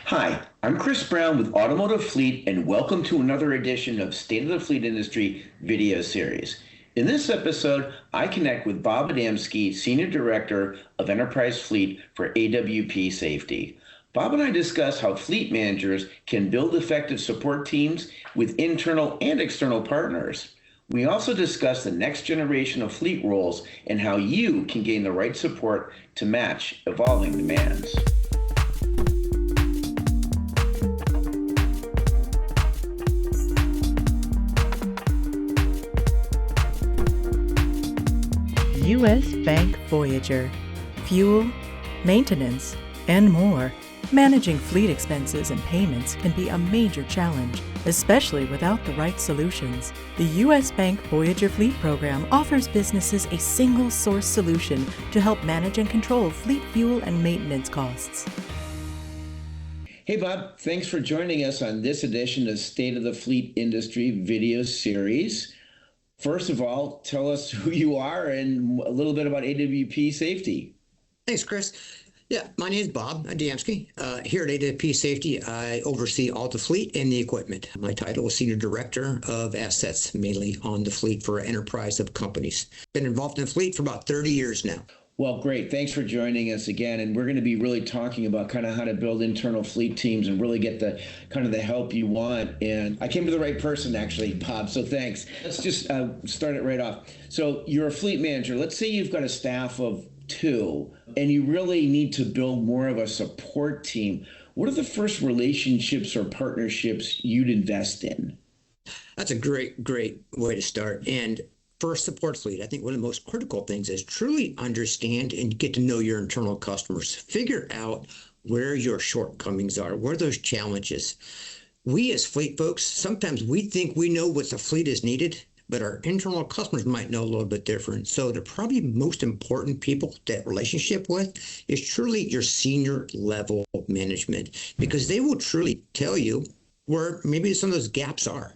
Hi, I'm Chris Brown with Automotive Fleet, and welcome to another edition of State of the Fleet Industry video series. In this episode, I connect with Bob Adamsky, Senior Director of Enterprise Fleet for AWP Safety. Bob and I discuss how fleet managers can build effective support teams with internal and external partners. We also discuss the next generation of fleet roles and how you can gain the right support to match evolving demands. U.S. Bank Voyager. Fuel, maintenance, and more. Managing fleet expenses and payments can be a major challenge, especially without the right solutions. The U.S. Bank Voyager Fleet Program offers businesses a single-source solution to help manage and control fleet fuel and maintenance costs. Hey Bob, thanks for joining us on this edition of State of the Fleet Industry video series. First of all, tell us who you are and a little bit about AWP Safety. Thanks, Chris. Yeah, my name is Bob Adamsky. Here at AWP Safety, I oversee all the fleet and the equipment. My title is Senior Director of Assets, mainly on the fleet for an enterprise of companies. Been involved in fleet for about 30 years now. Well, great. Thanks for joining us again. And we're going to be really talking about kind of how to build internal fleet teams and really get the kind of the help you want. And I came to the right person, actually, Bob. So thanks. Let's just start it right off. So you're a fleet manager. Let's say you've got a staff of 2 and you really need to build more of a support team. What are the first relationships or partnerships you'd invest in? That's a great way to start. And for a support fleet, I think one of the most critical things is truly understand and get to know your internal customers. Figure out where your shortcomings are, where those challenges. We as fleet folks, sometimes we think we know what the fleet is needed, but our internal customers might know a little bit different. So the probably most important people that relationship with is truly your senior level management, because they will truly tell you where maybe some of those gaps are.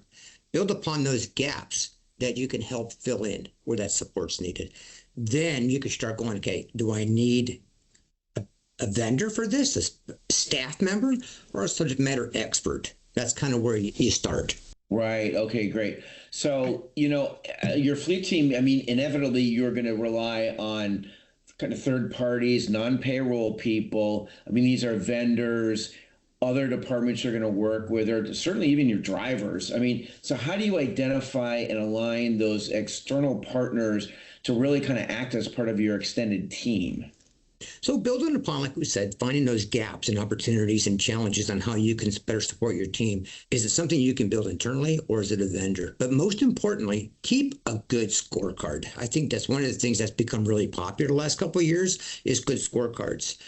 Build upon those gaps that you can help fill in where that support's needed. Then you can start going, okay, do I need a vendor for this, a staff member, or a subject matter expert? That's kind of where you start. Right. Okay, great. So, your fleet team, I mean, inevitably you're going to rely on kind of third parties, non-payroll people. I mean, these are vendors, other departments you're going to work with, or certainly even your drivers. I mean, so how do you identify and align those external partners to really kind of act as part of your extended team? So building upon, like we said, finding those gaps and opportunities and challenges on how you can better support your team. Is it something you can build internally, or is it a vendor? But most importantly, keep a good scorecard. I think that's one of the things that's become really popular the last couple of years is good scorecards,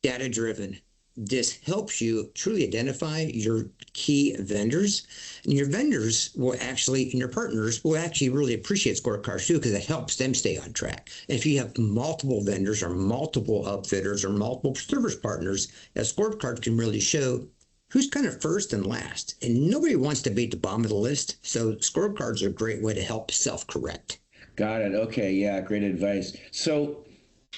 data-driven. This helps you truly identify your key vendors, and your vendors will actually, and your partners will actually really appreciate scorecards too, because it helps them stay on track. And if you have multiple vendors or multiple outfitters or multiple service partners, a scorecard can really show who's kind of first and last. And nobody wants to be at the bottom of the list, so scorecards are a great way to help self-correct. Got it. Okay. Yeah. Great advice. So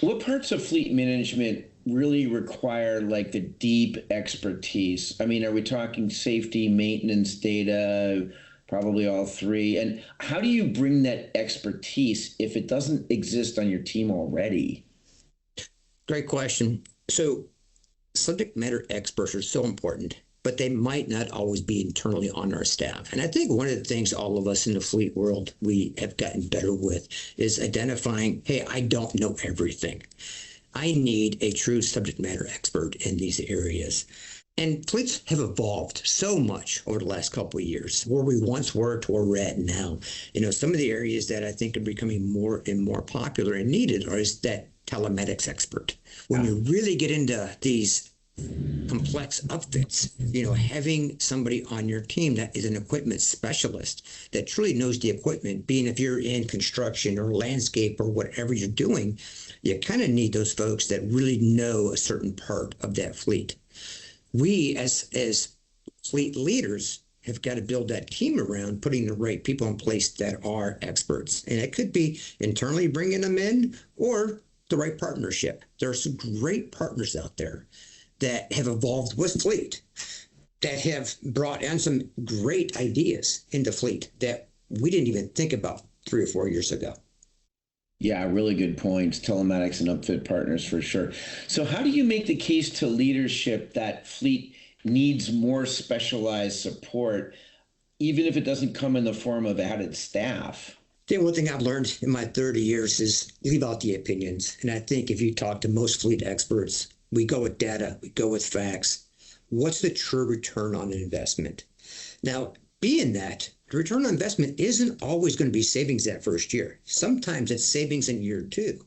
what parts of fleet management really require like the deep expertise? I mean, are we talking safety, maintenance, data, probably all three? And how do you bring that expertise if it doesn't exist on your team already? Great question. So subject matter experts are so important, but they might not always be internally on our staff. And I think one of the things all of us in the fleet world we have gotten better with is identifying, hey, I don't know everything. I need a true subject matter expert in these areas. And fleets have evolved so much over the last couple of years, where we once were to where we're at now. Some of the areas that I think are becoming more and more popular and needed is that telematics expert. When you really get into these complex upfits, having somebody on your team that is an equipment specialist that truly knows the equipment, being if you're in construction or landscape or whatever you're doing, you kind of need those folks that really know a certain part of that fleet. We as fleet leaders have got to build that team around putting the right people in place that are experts. And it could be internally bringing them in or the right partnership. There are some great partners out there that have evolved with fleet, that have brought in some great ideas into fleet that we didn't even think about 3 or 4 years ago. Yeah, really good points. Telematics and upfit partners for sure. So, how do you make the case to leadership that fleet needs more specialized support, even if it doesn't come in the form of added staff? One thing I've learned in my 30 years is leave out the opinions. And I think if you talk to most fleet experts, we go with data, we go with facts. What's the true return on investment? Now, being that, the return on investment isn't always going to be savings that first year. Sometimes it's savings in year 2.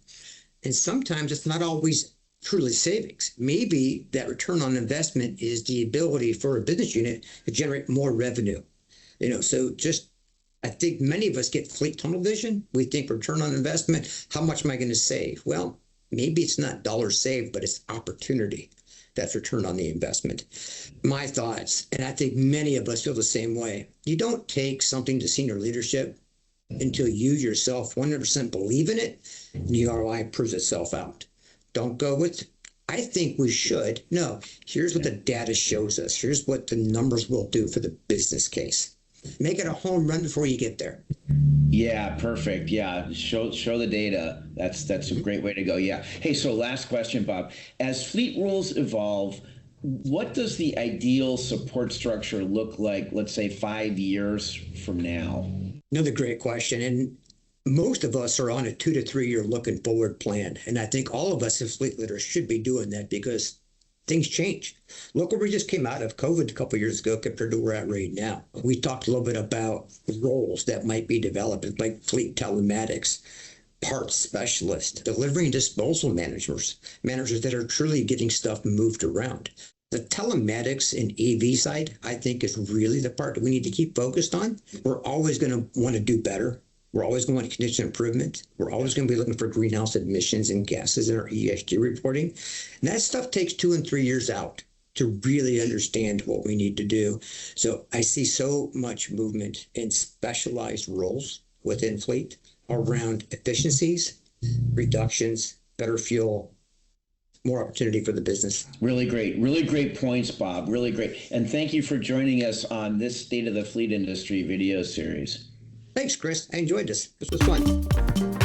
And sometimes it's not always truly savings. Maybe that return on investment is the ability for a business unit to generate more revenue. So just I think many of us get fleet tunnel vision. We think return on investment, how much am I going to save? Well, maybe it's not dollars saved, but it's opportunity. That's return on the investment. My thoughts, and I think many of us feel the same way. You don't take something to senior leadership until you yourself 100% believe in it and the ROI proves itself out. Don't go with, I think we should. No, here's what the data shows us. Here's what the numbers will do for the business case. Make it a home run before you get there. Yeah, perfect. Yeah, show the data. That's a great way to go. Yeah. Hey, so last question, Bob. As fleet rules evolve, what does the ideal support structure look like, let's say 5 years from now? Another great question. And most of us are on a 2 to 3 year looking forward plan. And I think all of us as fleet leaders should be doing that because things change. Look where we just came out of COVID a couple of years ago compared to where we're at right now. We talked a little bit about roles that might be developed, like fleet telematics, parts specialists, delivery and disposal managers that are truly getting stuff moved around. The telematics and AV side, I think, is really the part that we need to keep focused on. We're always going to want to do better. We're always going to want continuous improvement. We're always going to be looking for greenhouse emissions and gases in our ESG reporting. And that stuff takes 2 and 3 years out to really understand what we need to do. So I see so much movement in specialized roles within fleet around efficiencies, reductions, better fuel, more opportunity for the business. Really great points, Bob. Really great. And thank you for joining us on this State of the Fleet Industry video series. Thanks, Chris. I enjoyed this. This was fun.